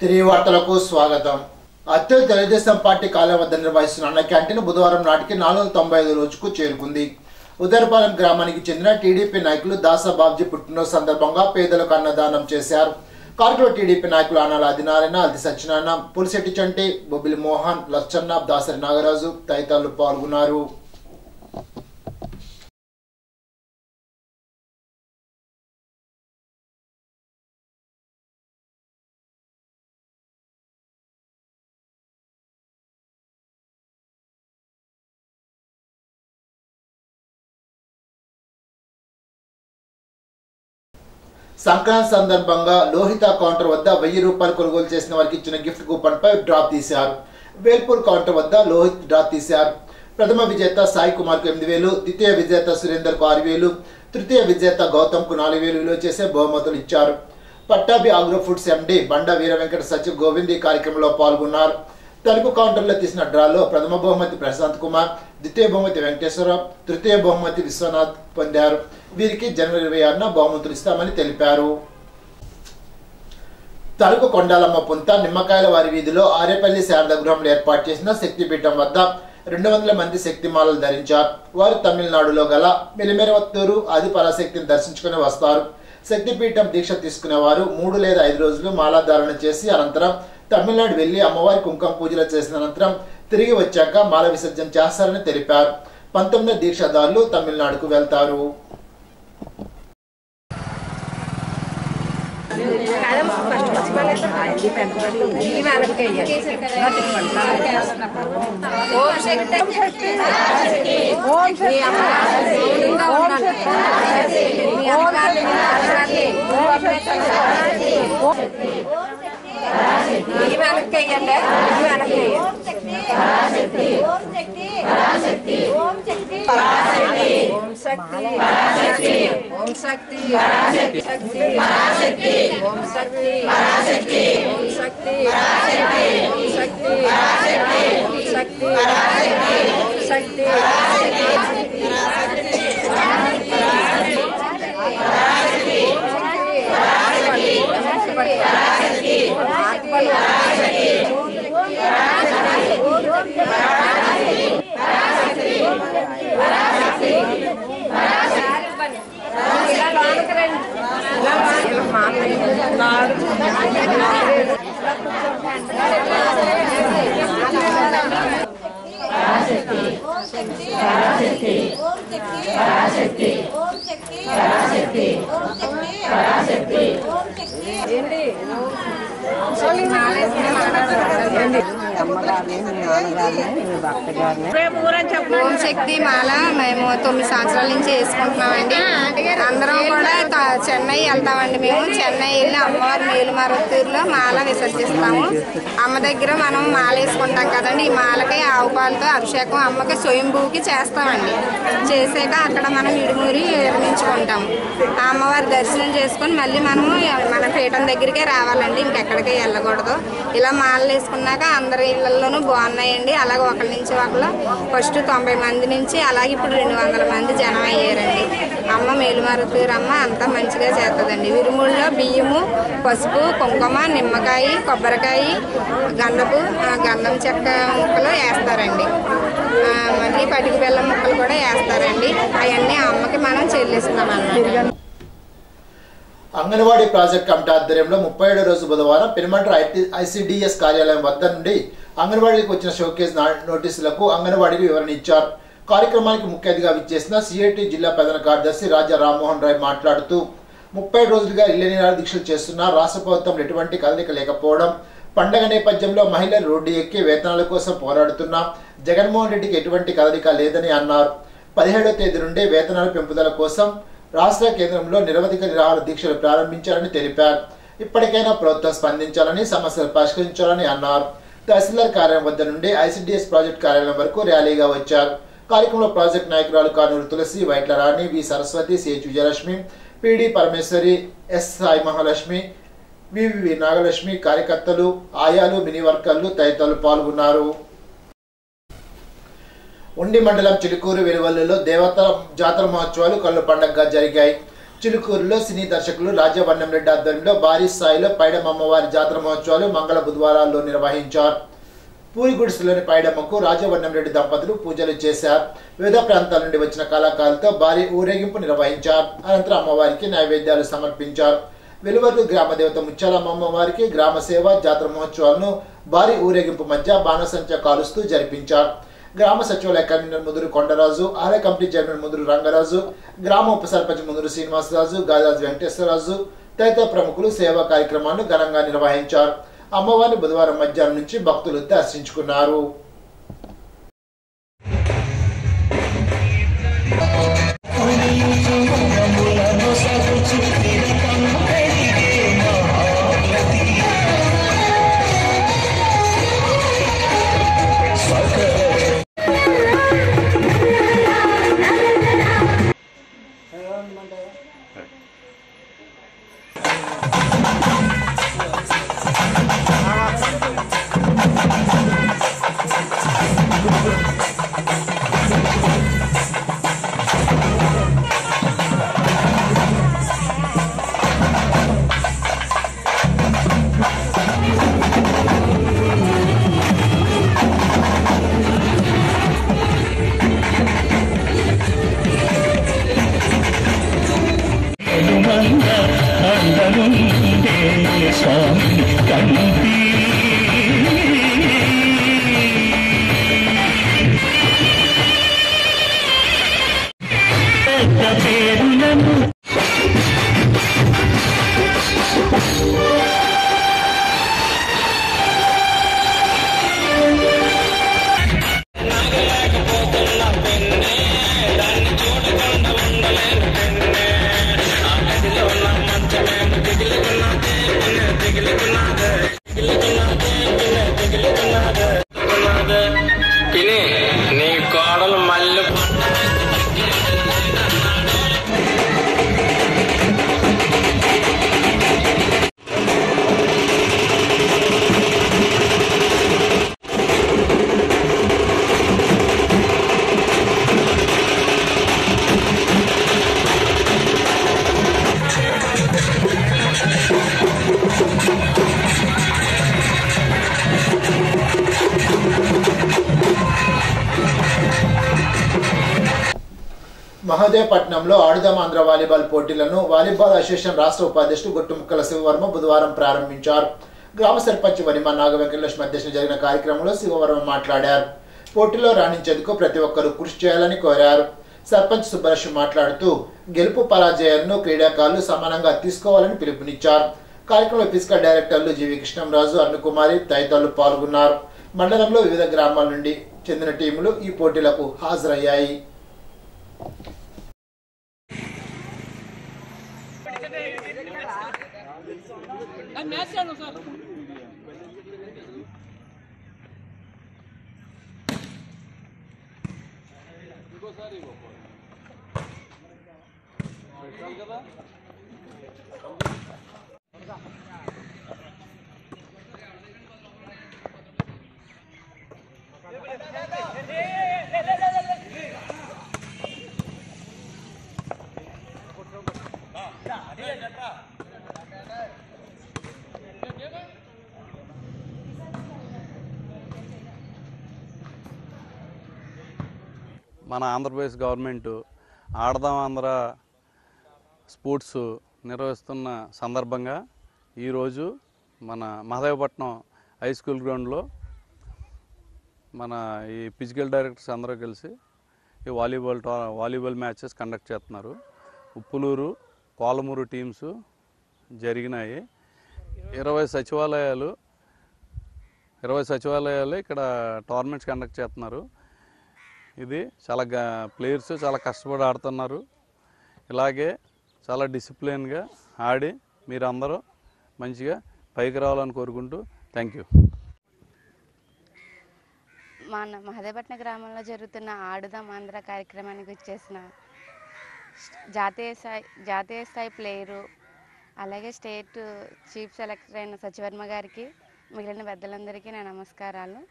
తిరిగి వార్తలకు స్వాగతం. అత్యధిక తెలుగుదేశం పార్టీ కార్యాలయం వద్ద నిర్వహిస్తున్న అన్న క్యాంటీన్ బుధవారం నాటికి 495 రోజుకు చేరుకుంది. ఉదయపాలెం గ్రామానికి చెందిన టీడీపీ నాయకులు దాసా బాబ్జీ పుట్టినరోజు సందర్భంగా పేదలకు అన్నదానం చేశారు. కార్యక్రమంలో టీడీపీ నాయకులు ఆనాల ఆదినారాయణ, అల్ది సత్యనారాయణ, పులిశెట్టి చంటి, బొబ్బిలి మోహన్, లచ్చన్న, దాసరి నాగరాజు తదితరులు పాల్గొన్నారు. సంక్రాంతి సందర్భంగా లోహిత కౌంటర్ వద్ద 1000 రూపాయలు కొనుగోలు చేసిన వారికి ఇచ్చిన గిఫ్ట్ కూపన్ పై డ్రా తీశారు. వేల్పూర్ కౌంటర్ వద్ద లోహిత్ డ్రా తీశారు. ప్రథమ విజేత సాయి కుమార్ కు 8000, ద్వితీయ విజేత సురేందర్ కు 6000, తృతీయ విజేత గౌతమ్ కు 4000 విలువ చేసే బహుమతులు ఇచ్చారు. పట్టాభి ఆగ్రో ఫుడ్స్ ఎండి బండ వీర వెంకట సచివ్ గోవింద్ ఈ కార్యక్రమంలో పాల్గొన్నారు. తలుపు కౌంటర్లో తీసిన డ్రాలో ప్రథమ బహుమతి ప్రశాంత్ కుమార్, ద్వితీయ బహుమతి వెంకటేశ్వరరావు, తృతీయ బహుమతి విశ్వనాథ్ పొందారు. వీరికి జనవరి 26న బహుమతులు ఇస్తామని తెలిపారు. తలుపు కొండాలమ్మ పుంత నిమ్మకాయల వారి వీధిలో ఆరేపల్లి శారదా గృహంలో ఏర్పాటు చేసిన శక్తిపీఠం వద్ద 200 మంది శక్తిమాలలు ధరించారు. వారు తమిళనాడులో గల మెలిమెరవత్తూరు ఆది పరాశక్తిని దర్శించుకుని వస్తారు. శక్తిపీఠం దీక్ష తీసుకునే వారు 3 లేదా 5 రోజులు మాలాధారణ చేసి అనంతరం తమిళనాడు వెళ్లి అమ్మవారి కుంకుమ పూజలు చేసిన అనంతరం తిరిగి వచ్చాక మాల విసర్జన చేస్తారని తెలిపారు. 19 దీక్షాదారులు తమిళనాడుకు వెళ్తారు. ఓం శక్తి మాల మేము 9 సంవత్సరాల నుంచి వేసుకుంటున్నామండి. అందరం కూడా చెన్నై వెళ్తామండి. మేము చెన్నై వెళ్ళి అమ్మవారి మేలుమరత్తూరులో మాల విసర్జిస్తాము. అమ్మ దగ్గర మనం మాల వేసుకుంటాం కదండి. ఈ మాలకి ఆవు పాలతో అభిషేకం అమ్మకి స్వయంభూకి చేస్తామండి. చేసాక అక్కడ మనం ఇడుమూరి నిర్మించుకుంటాము. ఆ అమ్మవారి దర్శనం చేసుకొని మళ్ళీ మనము మన పీఠం దగ్గరికే రావాలండి. ఇంకెక్కడికి వెళ్ళకూడదు. ఇలా మాలలు వేసుకున్నాక అందరి ఇళ్లలోనూ బాగున్నాయండి. అలాగే ఒకరి నుంచి ఒకరు ఫస్ట్ 90 మంది నుంచి అలాగే ఇప్పుడు 200 మంది జనం అయ్యారండి. అమ్మ మేలుమరత్తూరు అమ్మ అంతా మంచిగా చేస్తుందండి. విరుముల్లో బియ్యము, పసుపు, కుంకుమ, నిమ్మకాయ, కొబ్బరికాయ, గంధం చెక్క ముక్కలు వేస్తారండి. మళ్ళీ పటికి బెల్లం ముక్కలు కూడా వేస్తారండి. అవన్నీ అమ్మకి మనం చెల్లిస్తామన్నమాట. అంగన్వాడీ ప్రాజెక్ట్ కమిటీ ఆధ్వర్యంలో 37వ రోజు బుధవారం పెనుమంట్ర ఐసిడిఎస్ కార్యాలయం వద్ద నుండి అంగన్వాడీకి వచ్చిన షోకేజ్ నోటీసులకు అంగన్వాడీకి వివరణ ఇచ్చారు. కార్యక్రమానికి ముఖ్య అతిథిగా విచ్చేసిన సిఐటి జిల్లా ప్రధాన కార్యదర్శి రాజా రామ్మోహన్ రాయ్ మాట్లాడుతూ 30 రోజులుగా ఇళ్ల నిరాహార దీక్షలు చేస్తున్న రాష్ట్ర ప్రభుత్వం ఎటువంటి కదలిక లేకపోవడం, పండగ నేపథ్యంలో మహిళలు రోడ్డు ఎక్కి వేతనాల కోసం పోరాడుతున్నా జగన్మోహన్ రెడ్డికి ఎటువంటి కదలిక లేదని అన్నారు. 17వ తేదీ నుండే వేతనాల పెంపుదల కోసం రాష్ట్ర కేంద్రంలో నిరవధిక నిరాహార దీక్షలు ప్రారంభించారని తెలిపారు. ఇప్పటికైనా ప్రభుత్వం స్పందించాలని, సమస్యలు పరిష్కరించాలని అన్నారు. తహసీల్దార్ కార్యాలయం వద్ద నుండి ఐసిడిఎస్ ప్రాజెక్ట్ కార్యాలయం వరకు ర్యాలీగా వచ్చారు. కార్యక్రమంలో ప్రాజెక్ట్ నాయకురాలు కానూరు తులసి, వైట్ల రాణి, వి సరస్వతి, సిహెచ్ విజయలక్ష్మి, పిడి పరమేశ్వరి, ఎస్ సాయి మహాలక్ష్మి, వివి నాగలక్ష్మి, కార్యకర్తలు, ఆయాలు, మినీ వర్కర్లు తదితరులు పాల్గొన్నారు. ఉండి మండలం చిలుకూరు వెలువల్లులో దేవత జాతర మహోత్సవాలు కళ్ళు పండగగా జరిగాయి. చిలుకూరులో సినీ దర్శకులు రాజవన్నం రెడ్డి ఆధ్వర్యంలో భారీ స్థాయిలో పైడమ్మ అమ్మవారి జాతర మహోత్సవాలు మంగళ బుధవారాల్లో నిర్వహించారు. పూరిగుడిసెలోని పైడమ్మకు రాజవన్నం రెడ్డి దంపతులు పూజలు చేశారు. వివిధ ప్రాంతాల నుండి వచ్చిన కళాకారులతో భారీ ఊరేగింపు నిర్వహించారు. అనంతరం అమ్మవారికి నైవేద్యాలు సమర్పించారు. వెలువర్లు గ్రామ దేవత ముత్యాలమ్మ అమ్మవారికి గ్రామ సేవ జాతర మహోత్సవాలను భారీ ఊరేగింపు మధ్య బాణసంచా కాలుస్తూ జరిపించారు. గ్రామ సచివాలయ కన్వీనర్ ముదురు కొండరాజు, ఆలయ కమిటీ చైర్మన్ ముదురు రంగరాజు, గ్రామ ఉప సర్పంచ్ ముదురు శ్రీనివాసరాజు, గాదాజు వెంకటేశ్వరరాజు తదితర ప్రముఖులు సేవా కార్యక్రమాలను ఘనంగా నిర్వహించారు. అమ్మవారిని బుధవారం మధ్యాహ్నం నుంచి భక్తులు దర్శించుకున్నారు. మహదేవపట్నంలో ఆడుదాం ఆంధ్ర వాలీబాల్ పోటీలను వాలీబాల్ అసోసియేషన్ రాష్ట్ర ఉపాధ్యక్షుడు గొట్టుముక్కల శివవర్మ బుధవారం ప్రారంభించారు. గ్రామ సర్పంచ్ వనిమ నాగవెంకటలక్ష్మి అధ్యక్షతన జరిగిన కార్యక్రమంలో శివవర్మ మాట్లాడారు. పోటీలో రాణించేందుకు ప్రతి ఒక్కరూ కృషి చేయాలని కోరారు. సర్పంచ్ సుబ్బలక్ష్మి మాట్లాడుతూ గెలుపు పరాజయాలను క్రీడాకారులు సమానంగా తీసుకోవాలని పిలుపునిచ్చారు. కార్యక్రమంలో ఫిజికల్ డైరెక్టర్లు జీవి కృష్ణంరాజు, అరుణకుమారి తదితరులు పాల్గొన్నారు. మండలంలో వివిధ గ్రామాల నుండి చెందిన టీములు ఈ పోటీలకు హాజరయ్యాయి. మన ఆంధ్రప్రదేశ్ గవర్నమెంట్ ఆడదాం ఆంధ్ర స్పోర్ట్స్ నిర్వహిస్తున్న సందర్భంగా ఈరోజు మన మహదేవపట్నం హై స్కూల్ గ్రౌండ్లో మన ఈ ఫిజికల్ డైరెక్టర్స్ అందరూ కలిసి ఈ వాలీబాల్ మ్యాచెస్ కండక్ట్ చేస్తున్నారు. ఉప్పులూరు, కోలమూరు టీమ్స్ జరిగినాయి. 20 సచివాలయాలు ఇక్కడ టోర్నమెంట్స్ కండక్ట్ చేస్తున్నారు. ఇది చాలా ప్లేయర్స్ చాలా కష్టపడి ఆడుతున్నారు. ఇలాగే చాలా డిసిప్లిన్గా ఆడి మీరందరూ మంచిగా పైకి రావాలని కోరుకుంటూ థ్యాంక్ యూ. మన మహదేవపట్నం గ్రామంలో జరుగుతున్న ఆడుదాం ఆంధ్ర కార్యక్రమానికి వచ్చేసిన జాతీయ స్థాయి ప్లేయరు, అలాగే స్టేట్ చీఫ్ సెలెక్టర్ అయిన సచివర్మ గారికి, మిగిలిన పెద్దలందరికీ నా నమస్కారాలు.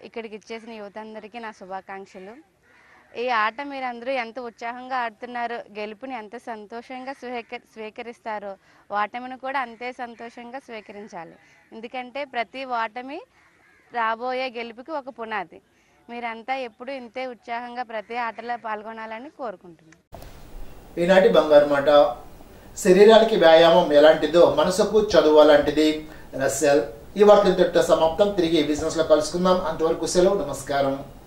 ఇక్కడికి ఇచ్చేసిన యువత అందరికీ నా శుభాకాంక్షలు. ఈ ఆట మీరందరూ ఎంత ఉత్సాహంగా ఆడుతున్నారో, గెలుపుని ఎంత సంతోషంగా స్వీకరిస్తారో ఓటమిని కూడా అంతే సంతోషంగా స్వీకరించాలి. ఎందుకంటే ప్రతి ఓటమి రాబోయే గెలుపుకి ఒక పునాది. మీరంతా ఎప్పుడు ఇంతే ఉత్సాహంగా ప్రతి ఆటలో పాల్గొనాలని కోరుకుంటున్నాను. ఈనాటి బంగారు మాట. శరీరానికి వ్యాయామం ఎలాంటిదో మనసుకు చదువు అలాంటిది. రస్సెల్. ఈ వార్తలు ఇంతటితో సమాప్తం. తిరిగి బిజినెస్ లో కలుసుకుందాం. అంతవరకు సెలవు. నమస్కారం.